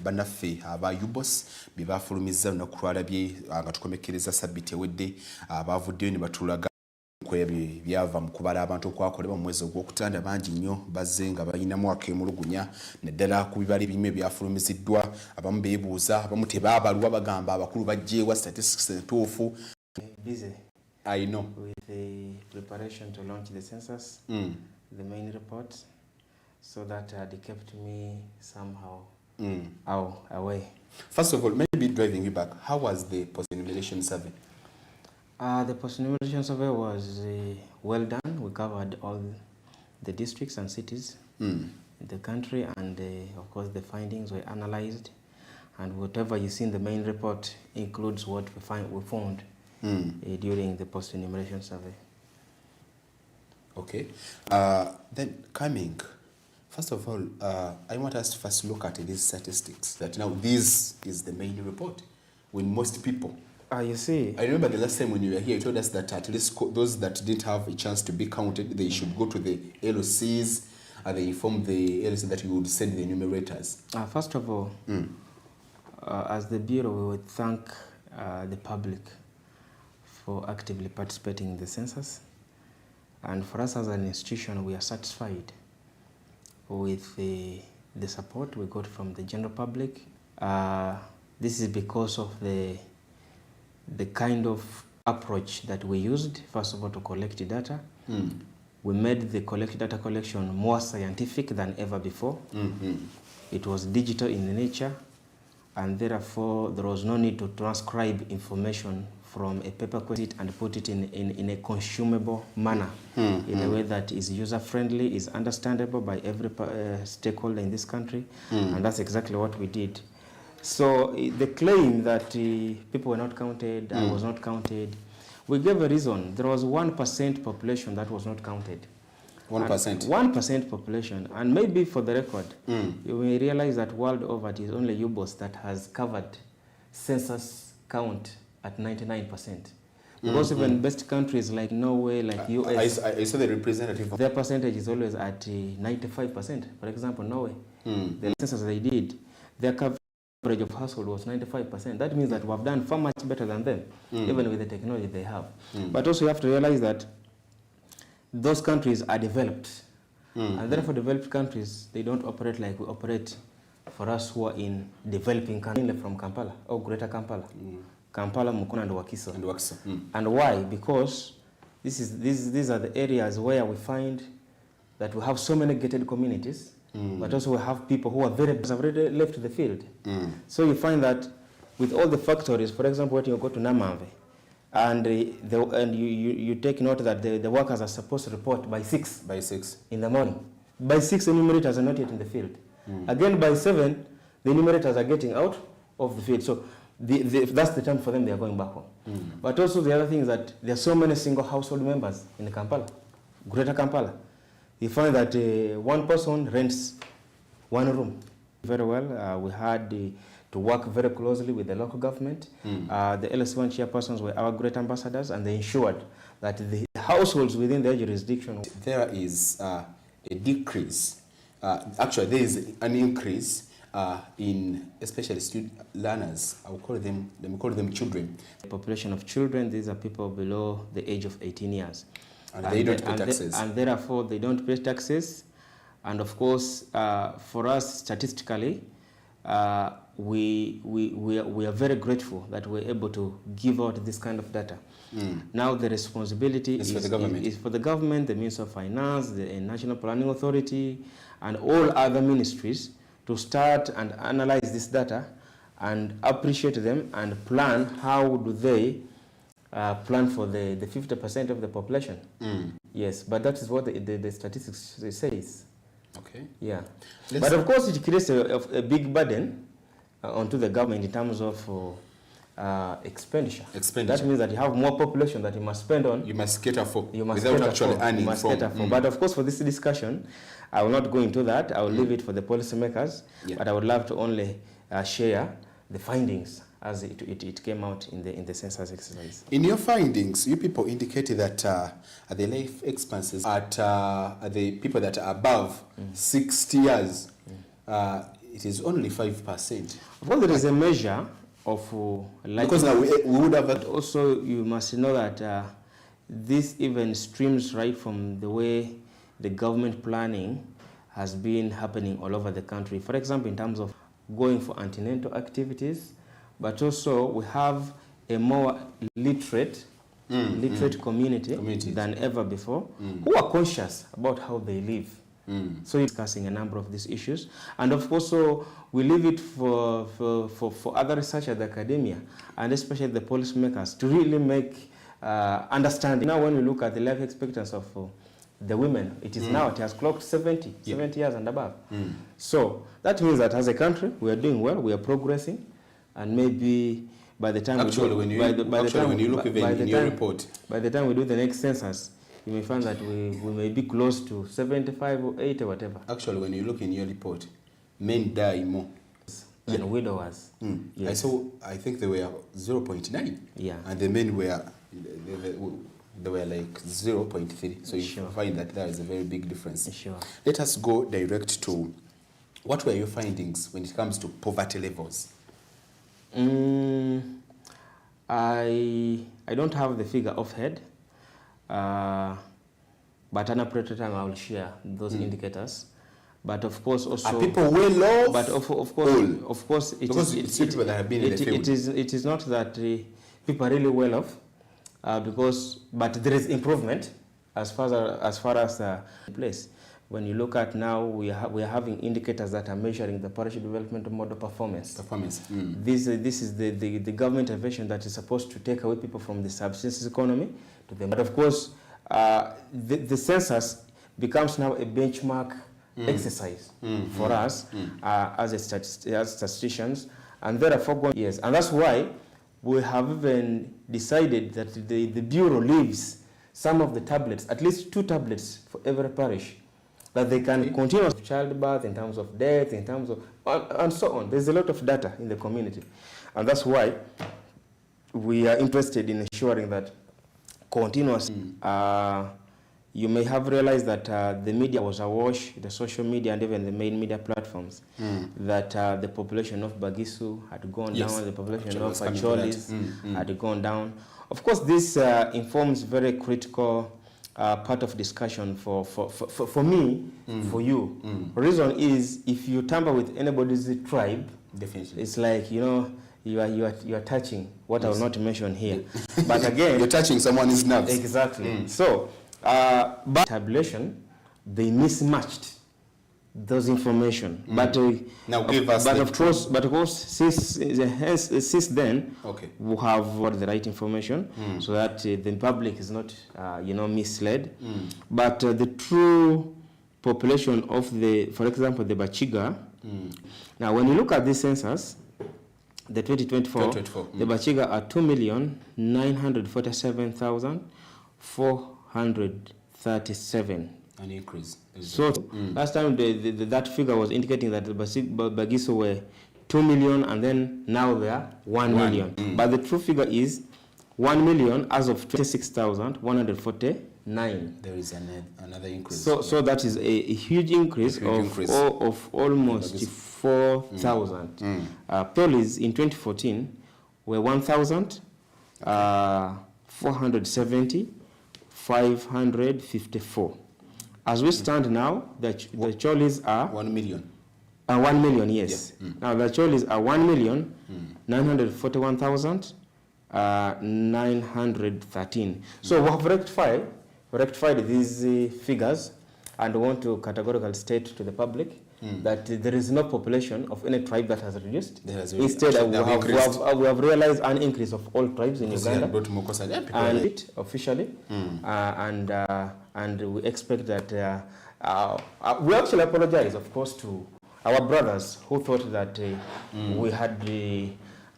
Bannaffe aba UBOS bye bafulumizza olunaku lwalabye nga tukomekereza sabbiti ewedde abavuddeyo ne batulaga kwebyo byava mu kubala abantu okwakolebwa mu mwezi ogwokutanda bangi nnyo bazze nga balinamu akemulugunya naddala ku bibala ebimu ebyafulumiziddwa abamu beebuuza abamu tebaabalwa bagamba abakulu bajjeewa statistics entuufu. Busy. I know. With the preparation to launch the census, the main report, so that they kept me somehow away. First of all, maybe driving you back, how was the post-enumeration survey? The post-enumeration survey was well done. We covered all the districts and cities in the country, and of course the findings were analyzed, and whatever you see in the main report includes what we found during the post-enumeration survey. Okay. Then coming, first of all, I want us to first look at these statistics. That now this is the main report. When most people, you see, I remember the last time when you were here, you told us that at least those that didn't have a chance to be counted, they should go to the LOCs, and they inform the LOC that you would send the enumerators. First of all, as the Bureau, we would thank the public for actively participating in the census. And for us as an institution, we are satisfied with the support we got from the general public. This is because of the kind of approach that we used, first of all, to collect the data. We made the data collection more scientific than ever before. It was digital in nature, and therefore there was no need to transcribe information from a paper question and put it in a consumable manner, in a way that is user-friendly, is understandable by every stakeholder in this country, and that's exactly what we did. So the claim that people were not counted, I was not counted, we gave a reason. There was 1% population that was not counted. 1%? 1% population. And maybe for the record, you may realize that world over it is only UBOS that has covered census count at 99%. Because even best countries like Norway, like US, I saw the representative. Their percentage is always at 95%. For example, Norway, the census they did, their coverage of household was 95%. That means that we have done far much better than them, even with the technology they have. But also you have to realize that those countries are developed. And therefore developed countries, they don't operate like we operate for us who are in developing countries from Kampala, or Greater Kampala. Kampala, Mukona, and Wakiso. And why? Because these are the areas where we find that we have so many gated communities, but also we have people who are have already left the field. So you find that with all the factories, for example, when you go to Namave, and you take note that the workers are supposed to report by 6 in the morning. By 6, enumerators are not yet in the field. Again, by 7, the enumerators are getting out of the field. So that's the time for them, they are going back home. But also the other thing is that there are so many single household members in Kampala, Greater Kampala. You find that one person rents one room. Very well, we had to work very closely with the local government. The LS1 chairpersons were our great ambassadors, and they ensured that the households within their jurisdiction. There is a decrease. Actually, there is an increase in especially student learners. I will call them children. The population of children, these are people below the age of 18 years. And they don't pay taxes. And therefore, they don't pay taxes. And of course, for us, statistically, we are very grateful that we're able to give out this kind of data. Now the responsibility is for the government, the Ministry of Finance, the National Planning Authority, and all other ministries to start and analyze this data and appreciate them and plan how do they plan for the 50% of the population. Yes, but that is what the statistics says. Okay. Yeah. But of course it creates a big burden onto the government in terms of expenditure. That means that you have more population that you must spend on. You must cater for without actually earning from. But of course for this discussion, I will not go into that. I will leave it for the policymakers. But I would love to only share the findings as it came out in the census exercise. In your findings, you people indicated that the life expenses at the people that are above 60 years It is only 5%. Well, there is a measure of because now we would have. But also, you must know that this even streams right from the way the government planning has been happening all over the country. For example, in terms of going for antenatal activities, but also we have a more literate community than ever before, who are conscious about how they live. So you're discussing a number of these issues. And of course, so we leave it for other research at the academia, and especially the policymakers, to really make understanding. Now when we look at the life expectancy of the women, it is now, it has clocked 70 years and above. So that means that as a country, we are doing well, we are progressing, and maybe by the time when you look even in your report, by the time we do the next census, you may find that we may be close to 75 or 80 or whatever. Actually, when you look in your report, men die more than widowers. Yes. I think they were 0.9. Yeah. And the men were they were like 0.3. So you find that there is a very big difference. Sure. Let us go direct to what were your findings when it comes to poverty levels? I don't have the figure offhand. But an appropriate time I will share those indicators. But of course also are people well off? But of course it is not that people are really well off, but there is improvement as far as place. When you look at now, we are having indicators that are measuring the parish development model performance. This is the government intervention that is supposed to take away people from the subsistence economy to them. But of course, the census becomes now a benchmark exercise for us as statisticians, and therefore yes, and that's why we have even decided that the Bureau leaves some of the tablets, at least 2 tablets for every parish, that they can continue childbirth, in terms of death, in terms of, and so on. There's a lot of data in the community. And that's why we are interested in ensuring that continuous, you may have realized that the media was awash, the social media and even the main media platforms, that the population of Bagisu had gone down, the population of Acholis had gone down. Of course, this informs very critical part of discussion for me, for you. The reason is, if you tamper with anybody's tribe, definitely, it's like, you know, you are touching what I will not mention here. But again, you're touching someone's nerves. Exactly. So, by tabulation, they mismatched those information. But now give us. But of course, since then, we have got the right information, so that the public is not, misled. But the true population of for example, the Bachiga. Now, when you look at this census, the 2024, the Bachiga are 2,947,437. An increase. So last time that figure was indicating that the Bagiso were 2 million, and then now they are 1 million. But the true figure is 1 million as of 26,149. There is another increase. So that is a huge increase of almost 4,000. Police in 2014 were 1,470,554. As we stand now, the Cholis are 1 million. 1 million, yes. Now the Cholis are 1,941,913. So we have rectified these figures, and want to categorically state to the public that there is no population of any tribe that has reduced. Instead, we have realized an increase of all tribes in Uganda, and it officially, and we expect that we actually apologize, of course, to our brothers who thought that we had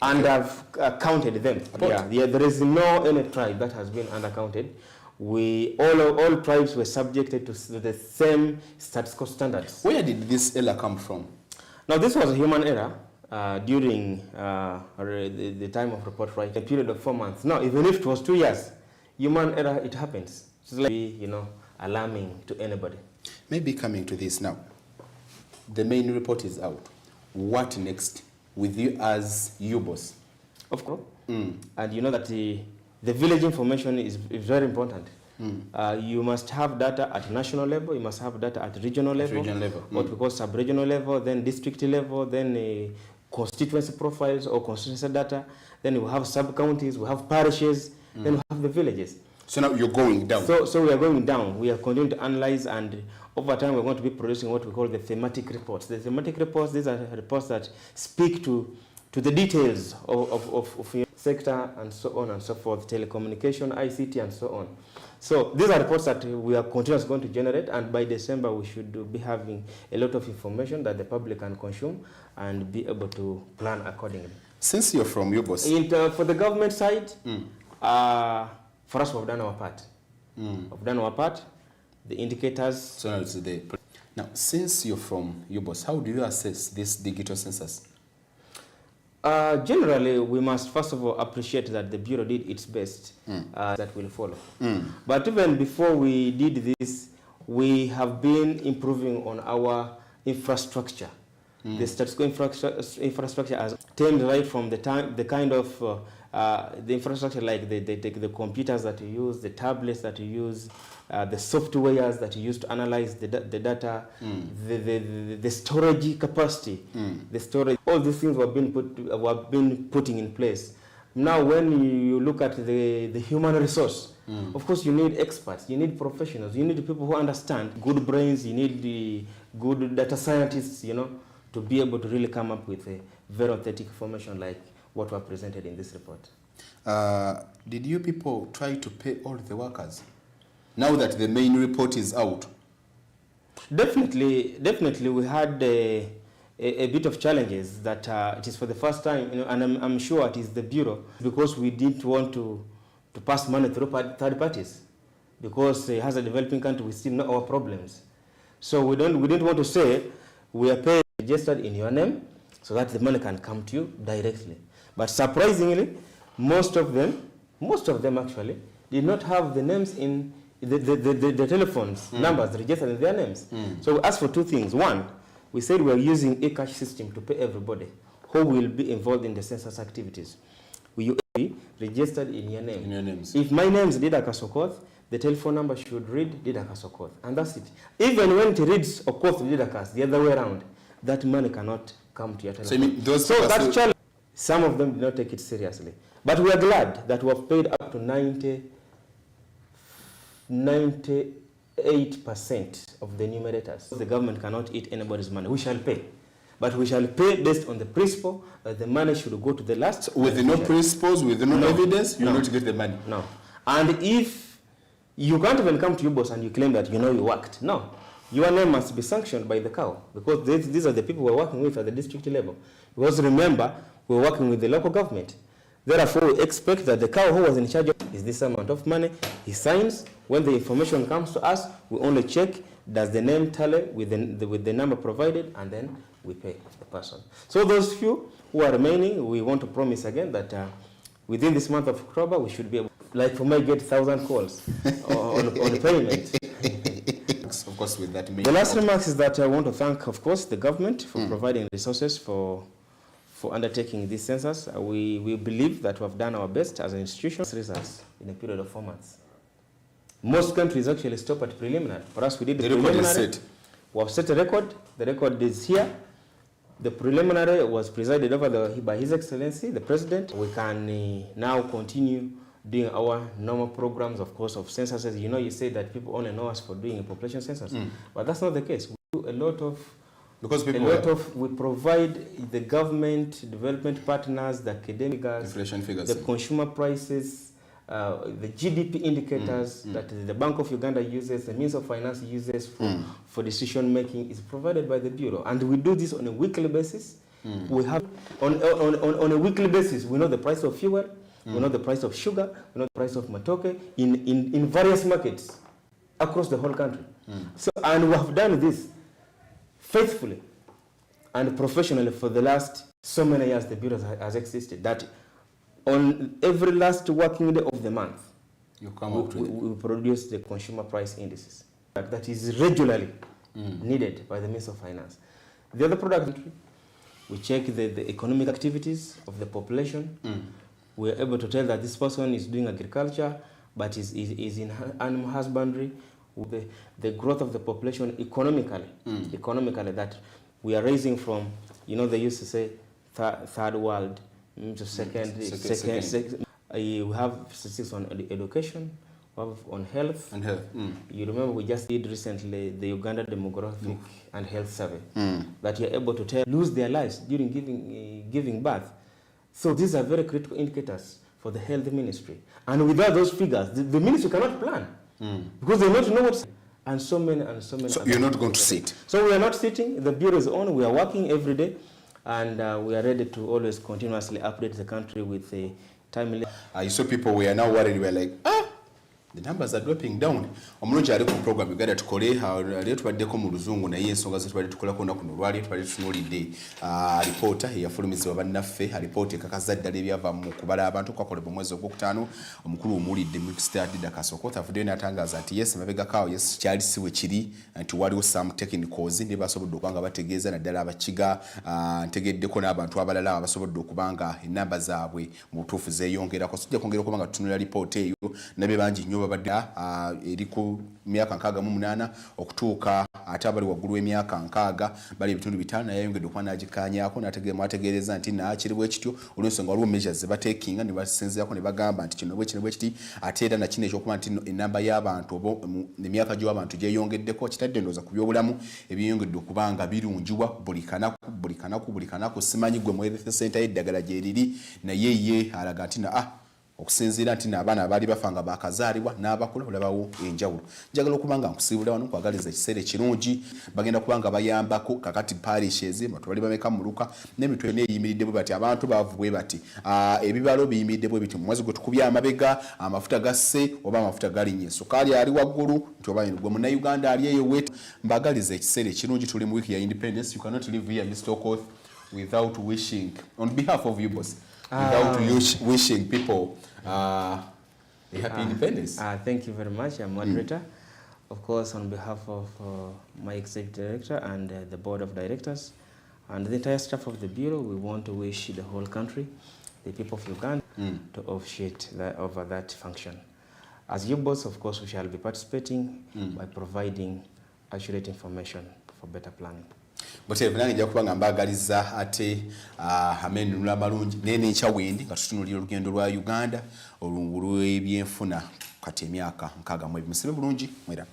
undercounted them. There is no any tribe that has been undercounted. All tribes were subjected to the same statistical standards. Where did this error come from? Now, this was a human error during the time of report writing, a period of 4 months. Now, even if it was 2 years, human error, it happens. It's like, alarming to anybody. Maybe coming to this now, the main report is out. What next with you as UBOS? Of course. And you know that the village information is very important. You must have data at national level, you must have data at regional level, what we call sub-regional level, then district level, then constituency profiles or constituency data, then we have sub-counties, we have parishes, then we have the villages. So now you're going down. So we are going down. We are continuing to analyze, and over time we're going to be producing what we call the thematic reports. The thematic reports, these are reports that speak to the details of sector and so on and so forth, telecommunication, ICT and so on. So these are reports that we are continuously going to generate, and by December we should be having a lot of information that the public can consume and be able to plan accordingly. Since you're from UBOS? For the government side, for us we've done our part. We've done our part. The indicators. So now it's the. Now, since you're from UBOS, how do you assess this digital census? Generally, we must first of all appreciate that the Bureau did its best, that will follow. But even before we did this, we have been improving on our infrastructure. The statistical infrastructure has turned right from the kind of the infrastructure, like the computers that you use, the tablets that you use, the softwares that you use to analyze the data, the storage capacity, the storage, all these things were being putting in place. Now, when you look at the human resource, of course, you need experts, you need professionals, you need people who understand, good brains, you need the good data scientists, you know, to be able to really come up with a very authentic information like what were presented in this report. Did you people try to pay all the workers now that the main report is out? Definitely we had a bit of challenges that it is for the first time, you know, and I'm sure it is the Bureau, because we didn't want to pass money through third parties, because as a developing country we still know our problems. So we didn't want to say we are paying registered in your name so that the money can come to you directly. But surprisingly, most of them actually did not have the names in the telephones numbers registered in their names. So we asked for two things. One, we said we are using a cash system to pay everybody who will be involved in the census activities. We will be registered in your name. In your names. If my name is Dida Kasokoth, the telephone number should read Dida Kasokoth, and that's it. Even when it reads Okoth Dida Kas, the other way around, that money cannot come to your telephone. So you mean those that's challenge. Some of them did not take it seriously. But we are glad that we have paid up to 98% of the numerators. The government cannot eat anybody's money. We shall pay. But we shall pay based on the principle that the money should go to the last. So with no principles, with no evidence, you will not get the money. No. And if you can't even come to your boss and you claim that you know you worked, no. Your name must be sanctioned by the cow, because these are the people we're working with at the district level. Because remember, we're working with the local government. Therefore, we expect that the cow who was in charge of is this amount of money, he signs. When the information comes to us, we only check, does the name tally with the number provided, and then we pay the person. So those few who are remaining, we want to promise again that within this month of October, we should be able, like for me, get 1,000 calls on payment. Of course, with that. The last remarks is that I want to thank, of course, the government for providing resources for undertaking this census. We believe that we have done our best as an institution. Results in a period of 4 months. Most countries actually stop at preliminary. For us, we did the preliminary. Record is set. We have set a record. The record is here. The preliminary was presided over by His Excellency, the President. We can now continue doing our normal programs, of course, of censuses. You know, you say that people only know us for doing a population census, but that's not the case. We do a lot of, we provide the government, development partners, the academic figures, the consumer prices, the GDP indicators that the Bank of Uganda uses, the means of finance uses for decision making is provided by the Bureau, and we do this on a weekly basis. We have on a weekly basis. We know the price of fuel. We know the price of sugar, we know the price of matoke in various markets across the whole country. So, and we have done this faithfully and professionally for the last so many years the Bureau has existed, that on every last working day of the month, we produce the consumer price indices that is regularly needed by the Minister of Finance. The other product, We check the economic activities of the population. We're able to tell that this person is doing agriculture, but is in animal husbandry. The growth of the population economically, that we are raising from, they used to say third world to second. We have statistics on education, we have on health. You remember we just did recently the Uganda Demographic and Health Survey, that you're able to lose their lives during giving birth. So these are very critical indicators for the health ministry. And without those figures, the ministry cannot plan. Because they don't know what's... And so many. So you're not going to sit? So we are not sitting. The bureau is on. We are working every day. And we are ready to always continuously update the country with a timely... You saw people were now worried. We are like, the numbers are dropping down. Omulungi ali ku program Uganda Tukole, leo tubaddeko mu luzungu naye ensonga ze tubadde tukolako olunaku luno lwali tubadde tutunuulidde alipoota eyafulumizibwa bannaffe, alipoota ekakaza ddala ebyava mu kubala abantu kwakolebwa omwezi ogwokutaano. Omukulu omuwulidde Mr. Dida Kasokota avuddeyo n'atangaza nti yes, mabegakaawo yes kyali si bwe kiri, nti waliwo some technicals ne basobodde okuba nga bategeeza naddala abakiga. Ntegeddeko n'abantu abalala abasobodde okuba nga ennamba zaabwe mu butuufu zeeyongerako. Sijja kwongera okuba nga tutunula alipoota eyo nabe bangi nnyo babadde eri ku myaka 68 okutuuka ate abali waggulu w'emyaka 60 bali ebitundu 5 naye yayongedde okuba n'agikaanyaako n'ategeereza nti naakiri bwe kityo olw'ensonga waliwo measures ze bateekinga ne basinziirako ne bagamba nti kino bwe kiti ate era nakino ekyokuba nti ennamba y'abantu emyaka gy'abantu gyeyongeddeko kitadde ndowooza ku byobulamu ebyeyongedde okuba nga birungiwa buli kanaku. Simanyi gwe mu health center y'eddagala gye riri naye ye alaga nti okusinziira nti n'abaana abaali bafa nga bakazaalibwa n'abakula olabawo enjawulo. Njagala okuba nga nkusiibula wano nkwagaliza ekiseera ekirungi bagenda kuba nga bayambako kakati parishes bali bameka mu luka n'emitwe neeyimiridde bwe bati abantu baavu bwe bati ebibalo biyimiridde bwe biti mu mwezi gwe tukubye amabega amafuta gasse oba amafuta galinnye sukaali ali waggulu nti oba gwe munnayuganda ali eyo wetu. Mbagaliza ekiseera ekirungi tuli mu wiiki ya independence. You cannot live here Mr. Okoth without wishing on behalf of you boss without wishing people a happy independence. Thank you very much, moderator. Of course, on behalf of my executive director and the board of directors and the entire staff of the bureau, we want to wish the whole country, the people of Uganda, to officiate over that function. As your boss, of course, we shall be participating by providing accurate information for better planning. Buteevu nange nja kuba nga mbagaliza ate amenunula amalungi nene nkyawendi nga tutunulira olugendo lwa Uganda olw'ebyenfuna kati emyaka 62. Musibe bulungi mwera.